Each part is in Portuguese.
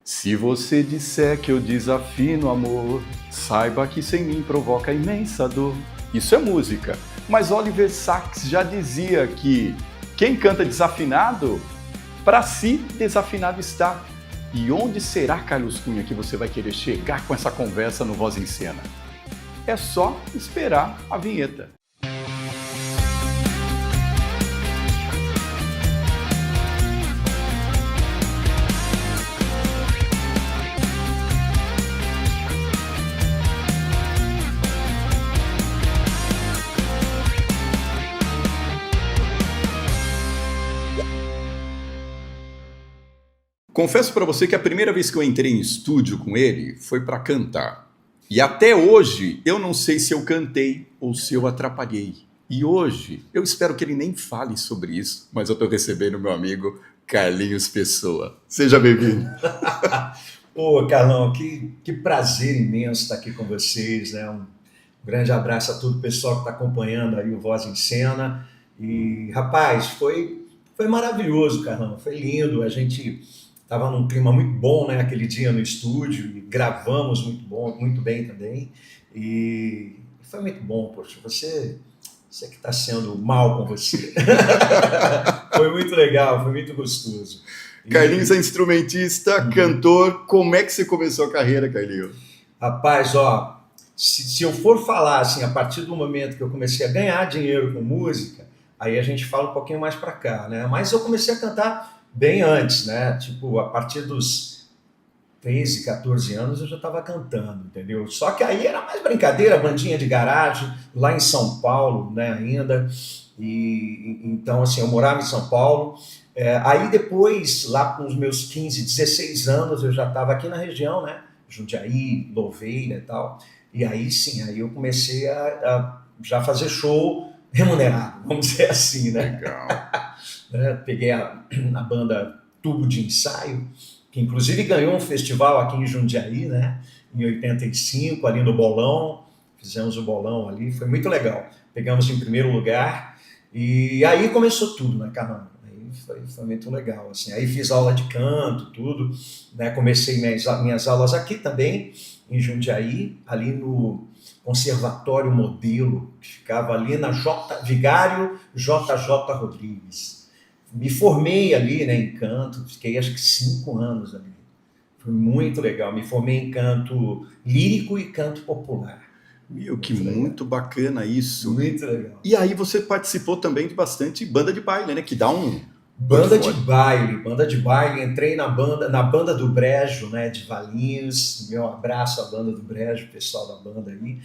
Se você disser que eu desafino amor, saiba que sem mim provoca imensa dor. Isso é música, mas Oliver Sacks já dizia que quem canta desafinado, para si desafinado está. E onde será, Carlos Cunha, que você vai querer chegar com essa conversa no Voz em Cena? É só esperar a vinheta. Confesso para você que a primeira vez que eu entrei em estúdio com ele foi para cantar. E até hoje eu não sei se eu cantei ou se eu atrapalhei. E hoje eu espero que ele nem fale sobre isso, mas eu estou recebendo meu amigo Carlinhos Pessoa. Seja bem-vindo. Ô, Carlão, que prazer imenso estar aqui com vocês, né? Um grande abraço a todo o pessoal que está acompanhando aí o Voz em Cena. E, rapaz, foi maravilhoso, Carlão, foi lindo. A gente estava num clima muito bom, né? Aquele dia no estúdio, e gravamos muito bem também. E foi muito bom, poxa, você que está sendo mal com você. Foi muito legal, foi muito gostoso. Carlinhos é instrumentista, cantor. Como é que você começou a carreira, Carlinhos? Rapaz, ó, se eu for falar assim, a partir do momento que eu comecei a ganhar dinheiro com música, aí a gente fala um pouquinho mais pra cá, né? Mas eu comecei a cantar bem antes, né? Tipo, a partir dos 13, 14 anos eu já estava cantando, entendeu? Só que aí era mais brincadeira, bandinha de garagem, lá em São Paulo, né, ainda. E então, assim, eu morava em São Paulo. Aí depois, lá com os meus 15, 16 anos, eu já estava aqui na região, né? Jundiaí, Louveira e tal. E aí sim, aí eu comecei a já fazer show remunerado, vamos dizer assim, né? Legal. Peguei a banda Tubo de Ensaio, que inclusive ganhou um festival aqui em Jundiaí, né? Em 85, ali no Bolão. Fizemos o Bolão ali, foi muito legal. Pegamos em primeiro lugar. E aí começou tudo, né, caramba? Foi muito legal, assim. Aí fiz aula de canto, tudo, né? Comecei minhas aulas aqui também, em Jundiaí, ali no Conservatório Modelo, que ficava ali na Vigário JJ Rodrigues. Me formei ali, né, em canto, fiquei acho que 5 anos ali. Foi muito legal. Me formei em canto lírico e canto popular. Meu, que muito bacana isso. Muito legal. E aí você participou também de bastante banda de baile, né? Que dá um... Banda de baile, entrei na banda do Brejo, né, de Valinhos. Meu abraço à banda do Brejo, pessoal da banda aí.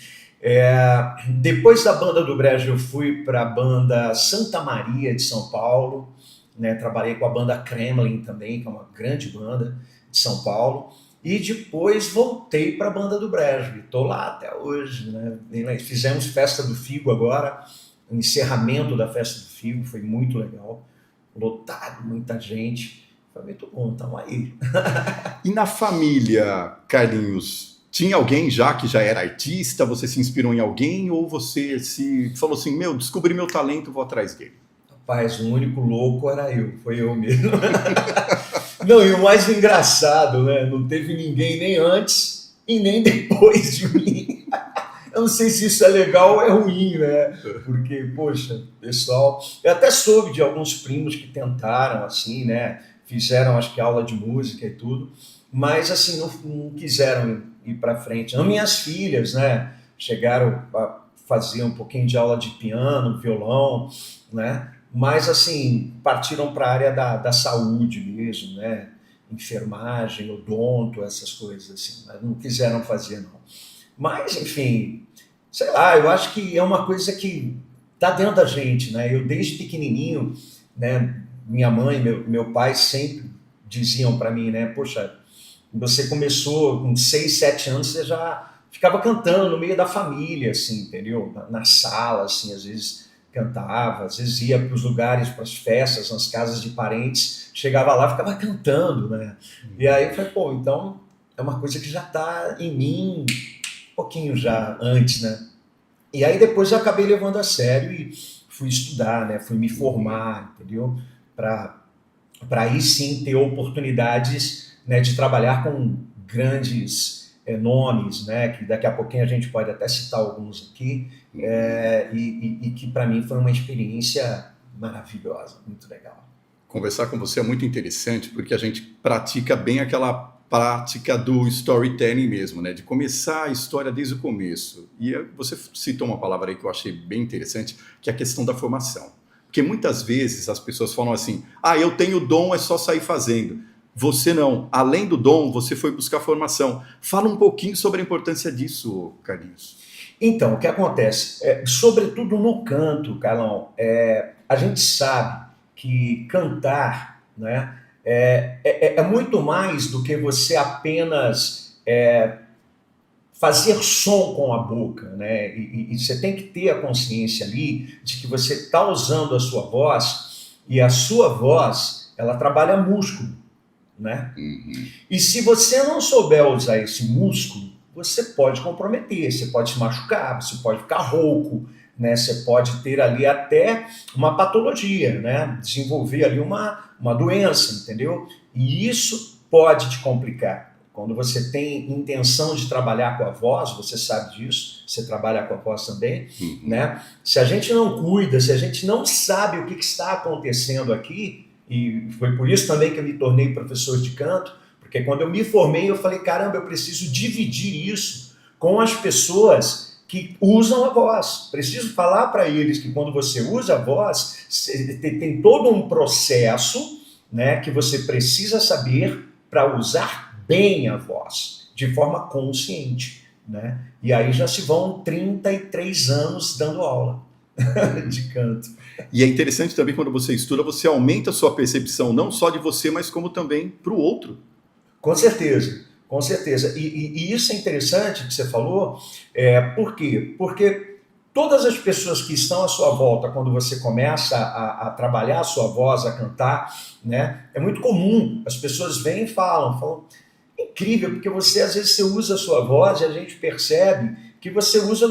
Depois da banda do Brejo, eu fui para a banda Santa Maria de São Paulo, né, trabalhei com a banda Kremlin também, que é uma grande banda de São Paulo. E depois voltei para a banda do Brejo, e estou lá até hoje, né? Fizemos Festa do Figo agora, o encerramento da Festa do Figo, foi muito legal. Lotado, muita gente, foi muito bom, estamos aí. E na família, Carlinhos, tinha alguém já que já era artista? Você se inspirou em alguém ou você se falou assim, descobri meu talento, vou atrás dele? Rapaz, o único louco era eu, foi eu mesmo. Não, e o mais engraçado, né? Não teve ninguém nem antes e nem depois de mim. Eu não sei se isso é legal ou é ruim, né? Porque, poxa, pessoal... Eu até soube de alguns primos que tentaram, assim, né? Fizeram, acho que, aula de música e tudo, mas, assim, não quiseram ir para frente. Não, minhas filhas, né? Chegaram a fazer um pouquinho de aula de piano, violão, né? Mas, assim, partiram para a área da saúde mesmo, né? Enfermagem, odonto, essas coisas, assim. Mas não quiseram fazer, não. Mas, enfim, sei lá, eu acho que é uma coisa que está dentro da gente, né? Eu, desde pequenininho, né, minha mãe e meu pai sempre diziam para mim, né? Poxa, você começou com 6, 7 anos, você já ficava cantando no meio da família, assim, entendeu? Na sala, assim, às vezes cantava, às vezes ia para os lugares, para as festas, nas casas de parentes, chegava lá e ficava cantando, né? E aí eu falei, pô, então é uma coisa que já está em mim, pouquinho já antes, né? E aí depois eu acabei levando a sério e fui estudar, né? Fui me formar, entendeu? Para aí sim ter oportunidades né, de trabalhar com grandes nomes, né, que daqui a pouquinho a gente pode até citar alguns aqui, e que para mim foi uma experiência maravilhosa, muito legal. Conversar com você é muito interessante porque a gente pratica bem aquela prática do storytelling mesmo, né? De começar a história desde o começo. E você citou uma palavra aí que eu achei bem interessante, que é a questão da formação. Porque muitas vezes as pessoas falam assim, eu tenho dom, é só sair fazendo. Você não. Além do dom, você foi buscar formação. Fala um pouquinho sobre a importância disso, Carlinhos. Então, o que acontece? Sobretudo no canto, Carlão, a gente sabe que cantar, né, é muito mais do que você apenas fazer som com a boca, né? E você tem que ter a consciência ali de que você está usando a sua voz, e a sua voz, ela trabalha músculo, né? E se você não souber usar esse músculo, você pode comprometer, você pode se machucar, você pode ficar rouco, né? Você pode ter ali até uma patologia, né? Desenvolver ali uma doença, entendeu? E isso pode te complicar. Quando você tem intenção de trabalhar com a voz, você sabe disso, você trabalha com a voz também, né? Se a gente não cuida, se a gente não sabe o que está acontecendo aqui, e foi por isso também que eu me tornei professor de canto, porque quando eu me formei, eu falei, caramba, eu preciso dividir isso com as pessoas que usam a voz. Preciso falar para eles que quando você usa a voz, tem todo um processo, né, que você precisa saber para usar bem a voz, de forma consciente, né? E aí já se vão 33 anos dando aula de canto. E é interessante também quando você estuda, você aumenta a sua percepção, não só de você, mas como também para o outro. Com certeza, com certeza. E isso é interessante que você falou, por quê? Porque todas as pessoas que estão à sua volta, quando você começa a trabalhar a sua voz, a cantar, né? É muito comum, as pessoas vêm e falam, é incrível, porque você às vezes você usa a sua voz e a gente percebe que você usa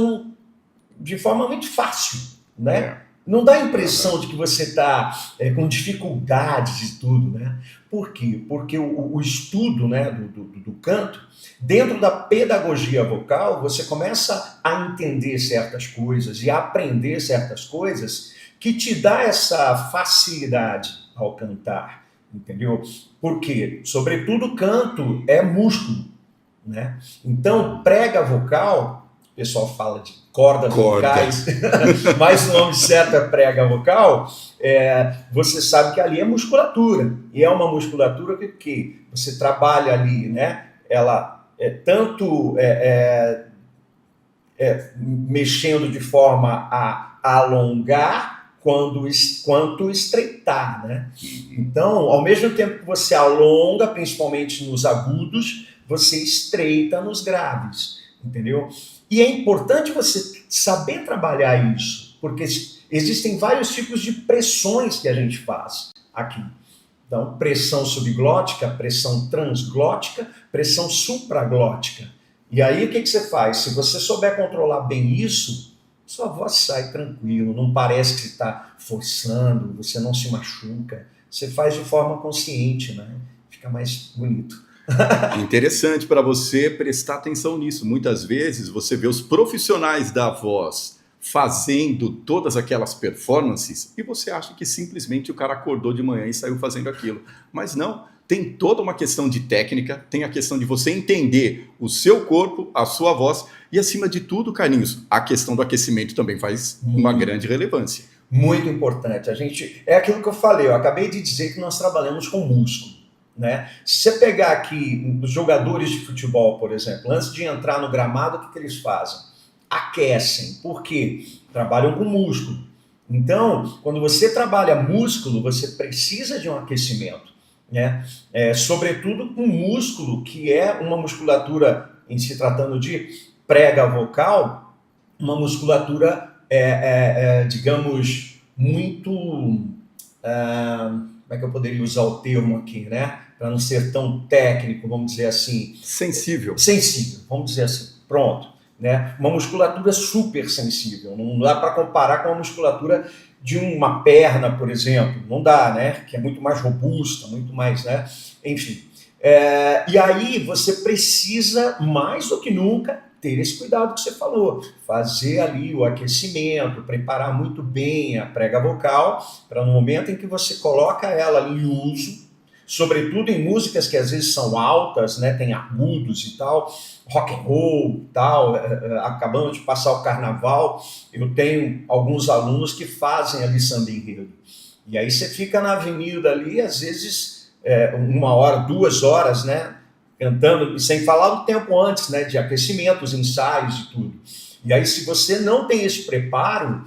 de forma muito fácil, né? Não dá a impressão de que você está com dificuldades e tudo, né? Por quê? Porque o estudo, né, do canto, dentro da pedagogia vocal, você começa a entender certas coisas e a aprender certas coisas que te dá essa facilidade ao cantar, entendeu? Por quê? Sobretudo canto é músculo, né? Então, prega vocal, o pessoal fala de cordas vocais, mas o nome certo é prega vocal, você sabe que ali é musculatura, e é uma musculatura que você trabalha ali, né? Ela tanto mexendo de forma a alongar, quanto estreitar, né? Então, ao mesmo tempo que você alonga, principalmente nos agudos, você estreita nos graves, entendeu? E é importante você saber trabalhar isso, porque existem vários tipos de pressões que a gente faz aqui. Então, pressão subglótica, pressão transglótica, pressão supraglótica. E aí, o que você faz? Se você souber controlar bem isso, sua voz sai tranquilo, não parece que você está forçando, você não se machuca, você faz de forma consciente, né? Fica mais bonito. Interessante para você prestar atenção nisso. Muitas vezes você vê os profissionais da voz fazendo todas aquelas performances e você acha que simplesmente o cara acordou de manhã e saiu fazendo aquilo. Mas não, tem toda uma questão de técnica, tem a questão de você entender o seu corpo, a sua voz e, acima de tudo, Carlinhos, a questão do aquecimento também faz uma grande relevância. Muito importante. É aquilo que eu falei, eu acabei de dizer que nós trabalhamos com músculo, né? Se você pegar aqui os jogadores de futebol, por exemplo, antes de entrar no gramado, o que eles fazem? Aquecem. Por quê? Trabalham com músculo. Então, quando você trabalha músculo, você precisa de um aquecimento, né? Sobretudo com músculo, que é uma musculatura, em se tratando de prega vocal, uma musculatura, digamos, muito... como é que eu poderia usar o termo aqui, né? Para não ser tão técnico, vamos dizer assim. Sensível. Sensível, vamos dizer assim. Pronto. Né? Uma musculatura super sensível. Não dá para comparar com a musculatura de uma perna, por exemplo. Não dá, né? Que é muito mais robusta, muito mais, né? Enfim. E aí você precisa, mais do que nunca, ter esse cuidado que você falou. Fazer ali o aquecimento, preparar muito bem a prega vocal, para no momento em que você coloca ela ali em uso, sobretudo em músicas que às vezes são altas, né, tem agudos e tal, rock and roll e tal, acabamos de passar o carnaval, eu tenho alguns alunos que fazem ali samba enredo. E aí você fica na avenida ali, às vezes, 1 hora, 2 horas, né? Cantando, sem falar do tempo antes, né? De aquecimentos, ensaios e tudo. E aí, se você não tem esse preparo,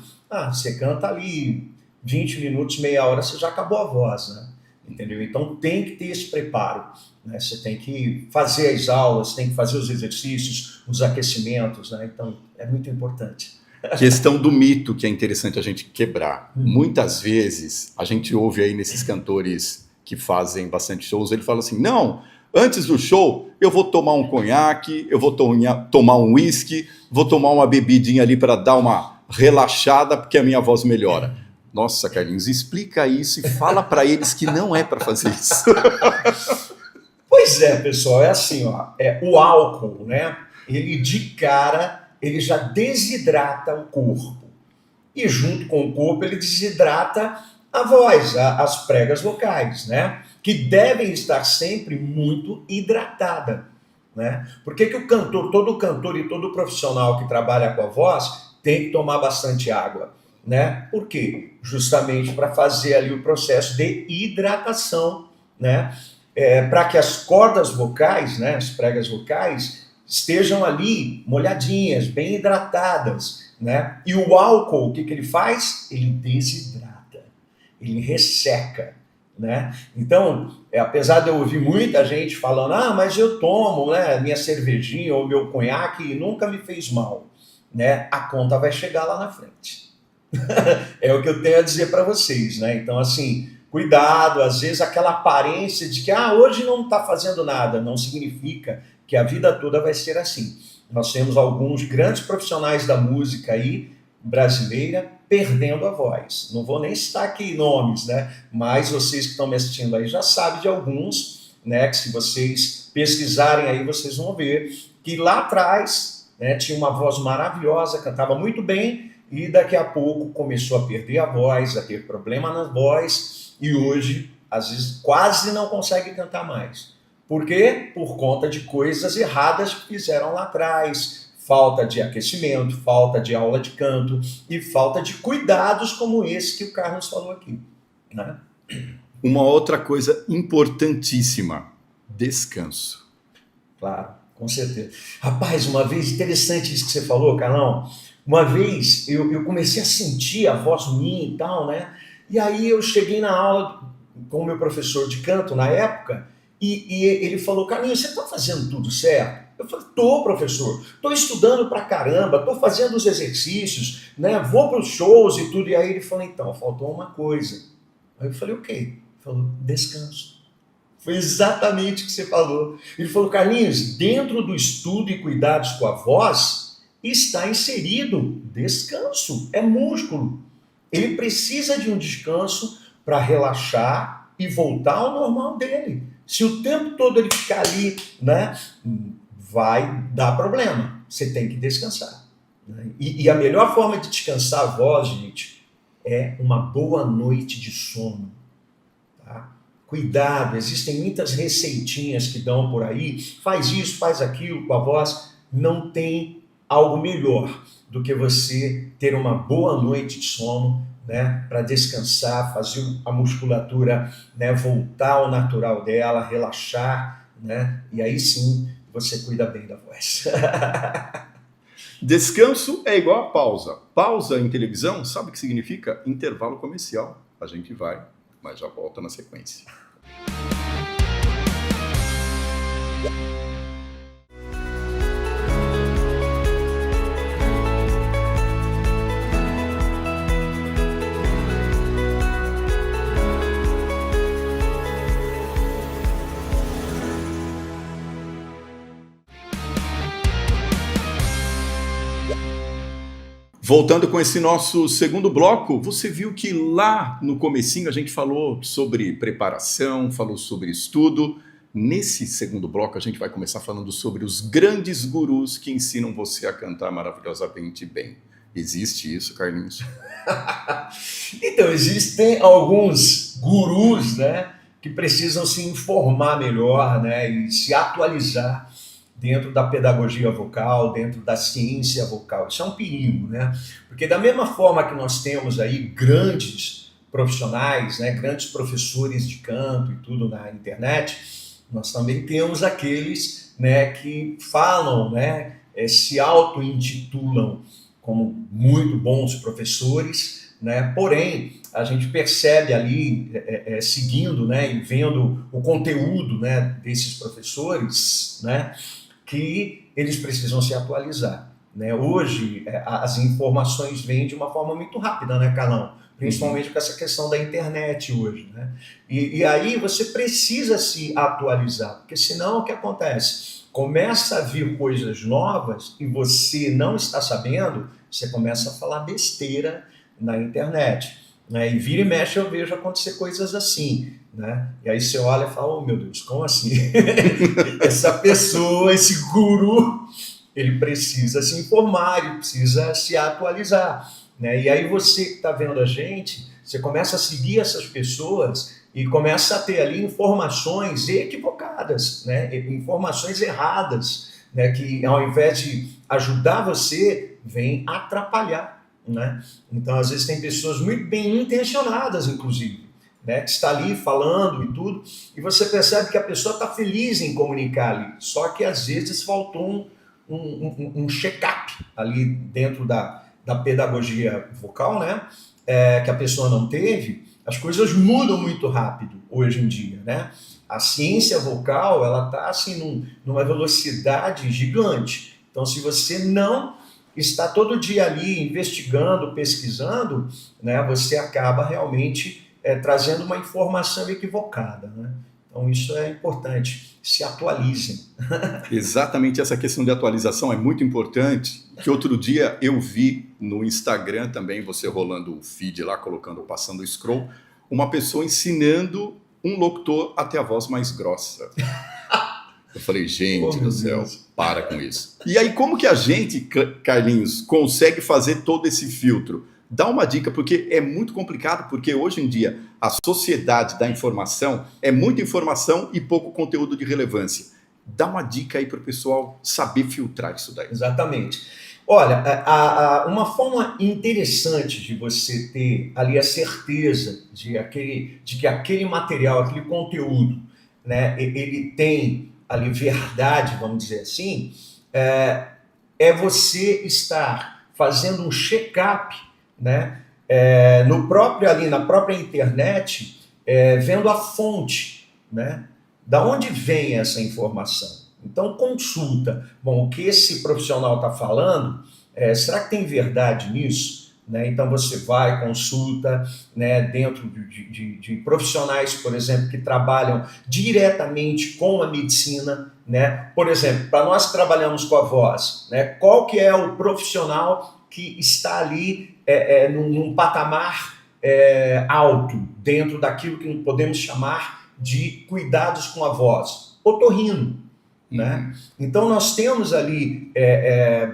você canta ali 20 minutos, meia hora, você já acabou a voz, né? Entendeu? Então tem que ter esse preparo, né? Você tem que fazer as aulas, tem que fazer os exercícios, os aquecimentos, né? Então é muito importante. Questão do mito que é interessante a gente quebrar. Muitas vezes a gente ouve aí nesses cantores que fazem bastante shows, ele fala assim, não, antes do show eu vou tomar um conhaque, eu vou tomar um uísque, vou tomar uma bebidinha ali para dar uma relaxada porque a minha voz melhora. Nossa, Carlinhos, explica isso e fala para eles que não é para fazer isso. Pois é, pessoal, é assim, ó, o álcool, né? Ele de cara ele já desidrata o corpo. E junto com o corpo ele desidrata a voz, as pregas vocais, né? Que devem estar sempre muito hidratadas, né? Por que o cantor, todo cantor e todo profissional que trabalha com a voz tem que tomar bastante água, né? Por quê? Justamente para fazer ali o processo de hidratação, né? Para que as cordas vocais, né, as pregas vocais, estejam ali molhadinhas, bem hidratadas, né? E o álcool, o que ele faz? Ele desidrata, ele resseca, né? Então, apesar de eu ouvir muita gente falando, mas eu tomo, né, minha cervejinha ou meu conhaque e nunca me fez mal, né? A conta vai chegar lá na frente. É o que eu tenho a dizer para vocês, né? Então, assim, cuidado, às vezes aquela aparência de que hoje não está fazendo nada, não significa que a vida toda vai ser assim. Nós temos alguns grandes profissionais da música aí, brasileira, perdendo a voz. Não vou nem citar aqui nomes, né? Mas vocês que estão me assistindo aí já sabem de alguns, né? Que se vocês pesquisarem aí, vocês vão ver que lá atrás, né, tinha uma voz maravilhosa, cantava muito bem, e daqui a pouco começou a perder a voz, a ter problema na voz, e hoje, às vezes, quase não consegue cantar mais. Por quê? Por conta de coisas erradas que fizeram lá atrás, falta de aquecimento, falta de aula de canto e falta de cuidados como esse que o Carlos falou aqui, né? Uma outra coisa importantíssima, descanso. Claro, com certeza. Rapaz, uma vez, interessante isso que você falou, Carlão, uma vez eu comecei a sentir a voz minha e tal, né? E aí eu cheguei na aula com o meu professor de canto na época, e ele falou, Carlinhos, você está fazendo tudo certo? Eu falei, tô, professor, tô estudando pra caramba, tô fazendo os exercícios, né? Vou para os shows e tudo. E aí ele falou, então, faltou uma coisa. Aí eu falei, o quê? Ele falou, descanso. Foi exatamente o que você falou. Ele falou, Carlinhos, dentro do estudo e cuidados com a voz, está inserido descanso, é músculo. Ele precisa de um descanso para relaxar e voltar ao normal dele. Se o tempo todo ele ficar ali, né, vai dar problema. Você tem que descansar. Né? E a melhor forma de descansar a voz, gente, é uma boa noite de sono. Tá? Cuidado, existem muitas receitinhas que dão por aí. Faz isso, faz aquilo com a voz. Não tem algo melhor do que você ter uma boa noite de sono, né, para descansar, fazer a musculatura, né, voltar ao natural dela, relaxar, né, e aí sim você cuida bem da voz. Descanso é igual a pausa. Pausa em televisão, sabe o que significa? Intervalo comercial. A gente vai, mas já volta na sequência. Voltando com esse nosso segundo bloco, você viu que lá no comecinho a gente falou sobre preparação, falou sobre estudo, Nesse segundo bloco, a gente vai começar falando sobre os grandes gurus que ensinam você a cantar maravilhosamente bem. Existe isso, Carlinhos? Então, existem alguns gurus, né, que precisam se informar melhor, né, e se atualizar dentro da pedagogia vocal, dentro da ciência vocal. Isso é um perigo, né? Porque da mesma forma que nós temos aí grandes profissionais, né, grandes professores de canto e tudo na internet, nós também temos aqueles, né, que falam, né, se auto-intitulam como muito bons professores, né? Porém, a gente percebe ali, seguindo, né, e vendo o conteúdo, né, desses professores, né, que eles precisam se atualizar, né? Hoje, as informações vêm de uma forma muito rápida, né, Carlão? Principalmente com essa questão da internet hoje, né? E aí você precisa se atualizar, porque senão o que acontece? Começa a vir coisas novas e você não está sabendo, você começa a falar besteira na internet, né? E vira e mexe eu vejo acontecer coisas assim, né? E aí você olha e fala, oh meu Deus, como assim? Essa pessoa, esse guru, ele precisa se informar, ele precisa se atualizar, né? E aí você que está vendo a gente, você começa a seguir essas pessoas e começa a ter ali informações equivocadas, né? Informações erradas, né? Que ao invés de ajudar você, vem atrapalhar, né? Então, às vezes tem pessoas muito bem intencionadas, inclusive, né? Que está ali falando e tudo, e você percebe que a pessoa está feliz em comunicar ali, só que às vezes faltou um check-up ali dentro da pedagogia vocal, né? Que a pessoa não teve. As coisas mudam muito rápido hoje em dia, né? A ciência vocal, ela está assim numa velocidade gigante. Então, se você não está todo dia ali investigando, pesquisando, né, você acaba realmente trazendo uma informação equivocada, né? Então, isso é importante. Se atualizem. Exatamente, essa questão de atualização é muito importante, que outro dia eu vi no Instagram também, você rolando o feed lá, passando o scroll, uma pessoa ensinando um locutor a ter a voz mais grossa. Eu falei, gente do céu, para com isso. E aí, como que a gente, Carlinhos, consegue fazer todo esse filtro? Dá uma dica, porque é muito complicado, porque hoje em dia a sociedade da informação é muita informação e pouco conteúdo de relevância. Dá uma dica aí para o pessoal saber filtrar isso daí. Exatamente. Olha, uma forma interessante de você ter ali a certeza de que aquele material, aquele conteúdo, né, ele tem ali verdade, vamos dizer assim, é você estar fazendo um check-up, né, ali na própria internet, vendo a fonte, né, da onde vem essa informação. Então, consulta. Bom, o que esse profissional está falando, será que tem verdade nisso? Né? Então, você vai, consulta, né, dentro de profissionais, por exemplo, que trabalham diretamente com a medicina. Né? Por exemplo, para nós que trabalhamos com a voz, né, qual que é o profissional que está ali num patamar alto, dentro daquilo que podemos chamar de cuidados com a voz? Otorrino. Né? Então, nós temos ali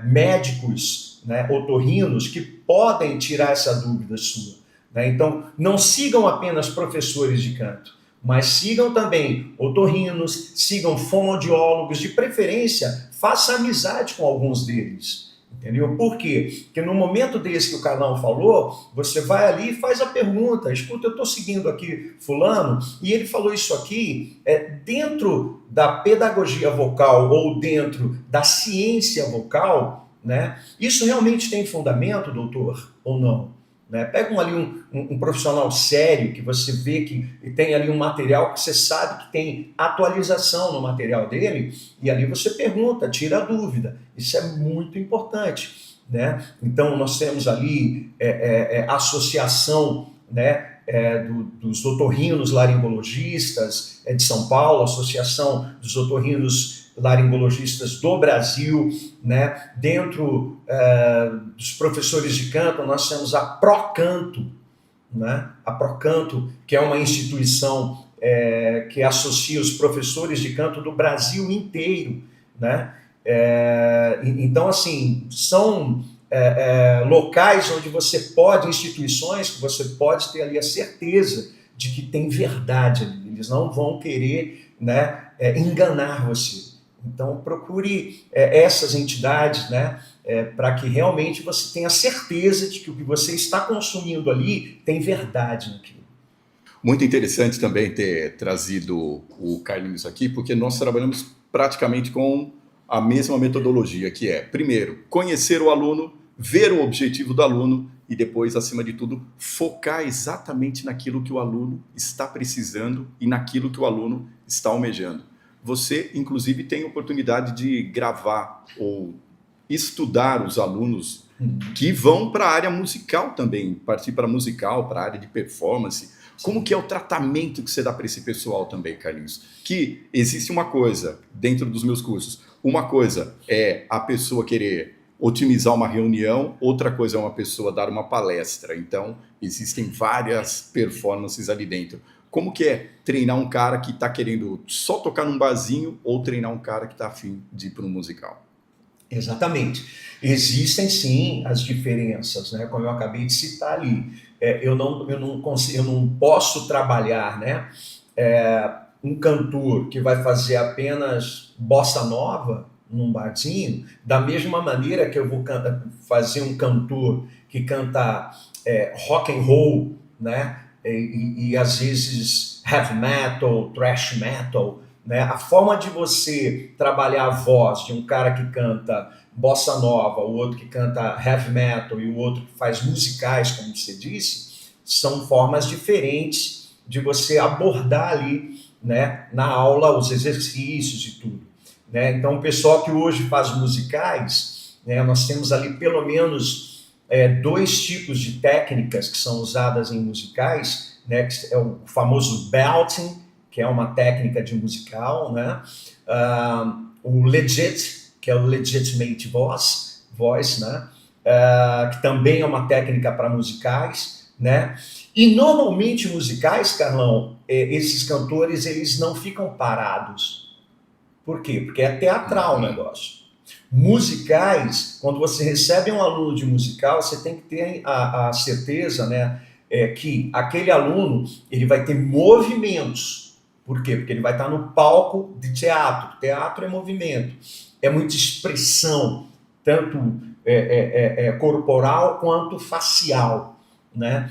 médicos, né, otorrinos, que podem tirar essa dúvida sua. Né? Então, não sigam apenas professores de canto, mas sigam também otorrinos, sigam fonoaudiólogos, de preferência, faça amizade com alguns deles. Entendeu? Por quê? Porque no momento desse que o Carlão falou, você vai ali e faz a pergunta, escuta, eu estou seguindo aqui fulano, e ele falou isso aqui, dentro da pedagogia vocal ou dentro da ciência vocal, né? Isso realmente tem fundamento, doutor, ou não? Né? Pega ali um profissional sério, que você vê que tem ali um material que você sabe que tem atualização no material dele, e ali você pergunta, tira a dúvida. Isso é muito importante. Né? Então, nós temos ali a associação, né, dos otorrinos laringologistas de São Paulo, a Associação dos Otorrinos Laringologistas do Brasil, né? Dentro dos professores de canto, nós temos a Procanto, né? A Procanto, que é uma instituição que associa os professores de canto do Brasil inteiro, né? Então, assim, são locais onde você pode, instituições que você pode ter ali a certeza de que tem verdade ali. Eles não vão querer, né, enganar você. Então, procure essas entidades, né, para que realmente você tenha certeza de que o que você está consumindo ali tem verdade naquilo. Muito interessante também ter trazido o Carlinhos aqui, porque nós trabalhamos praticamente com a mesma metodologia, que é, primeiro, conhecer o aluno, ver o objetivo do aluno e depois, acima de tudo, focar exatamente naquilo que o aluno está precisando e naquilo que o aluno está almejando. Você, inclusive, tem a oportunidade de gravar ou estudar os alunos que vão para a área musical também, partir para musical, para a área de performance. Como que é o tratamento que você dá para esse pessoal também, Carlinhos? Que existe uma coisa dentro dos meus cursos. Uma coisa é a pessoa querer otimizar uma reunião, outra coisa é uma pessoa dar uma palestra. Então, existem várias performances ali dentro. Como que é treinar um cara que está querendo só tocar num barzinho ou treinar um cara que está afim de ir para um musical? Exatamente. Existem sim as diferenças, né? Como eu acabei de citar ali. Eu não posso trabalhar, né, um cantor que vai fazer apenas bossa nova num barzinho, da mesma maneira que eu vou fazer um cantor que canta rock and roll, né, e às vezes heavy metal, thrash metal, né? A forma de você trabalhar a voz de um cara que canta bossa nova, o outro que canta heavy metal e o outro que faz musicais, como você disse, são formas diferentes de você abordar ali, né, na aula os exercícios e tudo, né? Então o pessoal que hoje faz musicais, né, nós temos ali pelo menos 2 tipos de técnicas que são usadas em musicais, né, que é o famoso belting, que é uma técnica de musical, né? O legit, que é o legitimate voice, né? Que também é uma técnica para musicais, né? E normalmente musicais, Carlão, esses cantores eles não ficam parados. Por quê? Porque é teatral o negócio. Musicais, quando você recebe um aluno de musical, você tem que ter a certeza, né, que aquele aluno ele vai ter movimentos. Por quê? Porque ele vai estar no palco de teatro. Teatro é movimento, é muita expressão, tanto corporal quanto facial, né?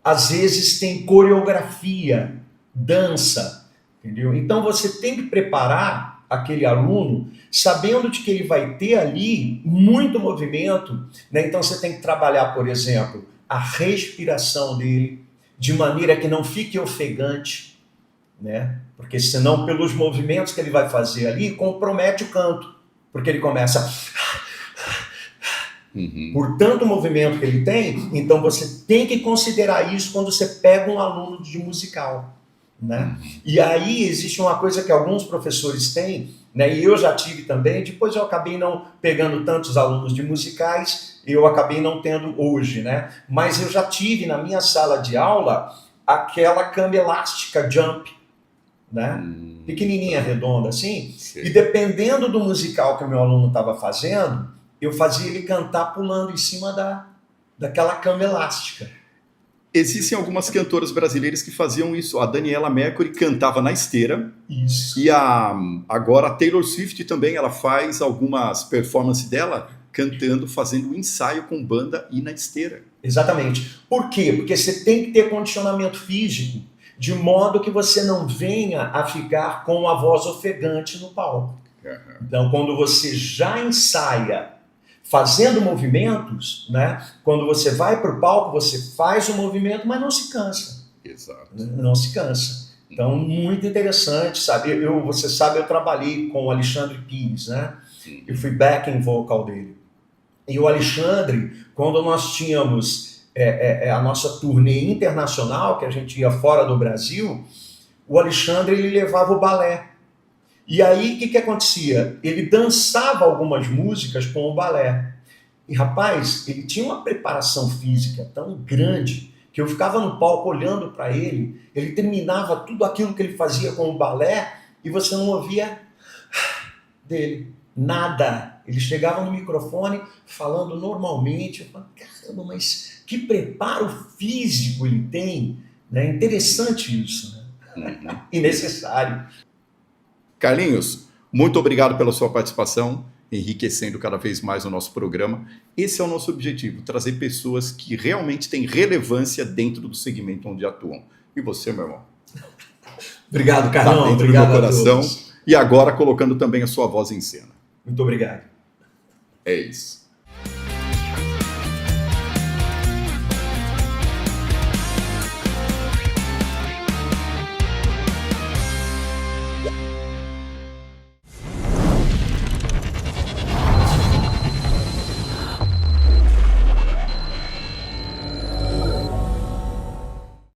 Às vezes tem coreografia, dança, entendeu? Então você tem que preparar aquele aluno sabendo de que ele vai ter ali muito movimento, né? Então você tem que trabalhar, por exemplo, a respiração dele, de maneira que não fique ofegante, né? Porque senão, pelos movimentos que ele vai fazer ali, compromete o canto, porque ele começa... Por tanto movimento que ele tem, então você tem que considerar isso quando você pega um aluno de musical, né? E aí existe uma coisa que alguns professores têm, né? E eu já tive também, depois eu acabei não pegando tantos alunos de musicais, eu acabei não tendo hoje, né? Mas eu já tive na minha sala de aula aquela cama elástica jump, né? Pequenininha, redonda assim. Sim. E dependendo do musical que o meu aluno estava fazendo, eu fazia ele cantar pulando em cima daquela cama elástica. Existem algumas cantoras brasileiras que faziam isso. A Daniela Mercury cantava na esteira. Isso. E agora a Taylor Swift também, ela faz algumas performances dela cantando, fazendo um ensaio com banda e na esteira. Exatamente. Por quê? Porque você tem que ter condicionamento físico, de modo que você não venha a ficar com a voz ofegante no palco. Então, quando você já ensaia fazendo movimentos, né? Quando você vai para o palco, você faz o movimento, mas não se cansa. Exato. Não se cansa. Então, muito interessante, sabe? Você sabe, eu trabalhei com o Alexandre Pires, né? Eu fui backing vocal dele. E o Alexandre, quando nós tínhamos a nossa turnê internacional, que a gente ia fora do Brasil, o Alexandre ele levava o balé. E aí, o que acontecia? Ele dançava algumas músicas com o balé. E, rapaz, ele tinha uma preparação física tão grande que eu ficava no palco olhando para ele, ele terminava tudo aquilo que ele fazia com o balé e você não ouvia dele, nada. Ele chegava no microfone falando normalmente, eu falava, caramba, mas que preparo físico ele tem, né? Interessante isso, né? E necessário. Carlinhos, muito obrigado pela sua participação, enriquecendo cada vez mais o nosso programa. Esse é o nosso objetivo, trazer pessoas que realmente têm relevância dentro do segmento onde atuam. E você, meu irmão? Obrigado, Carlão. Tá dentro Obrigado do meu coração. a todos. E agora colocando também a sua voz em cena. Muito obrigado. É isso.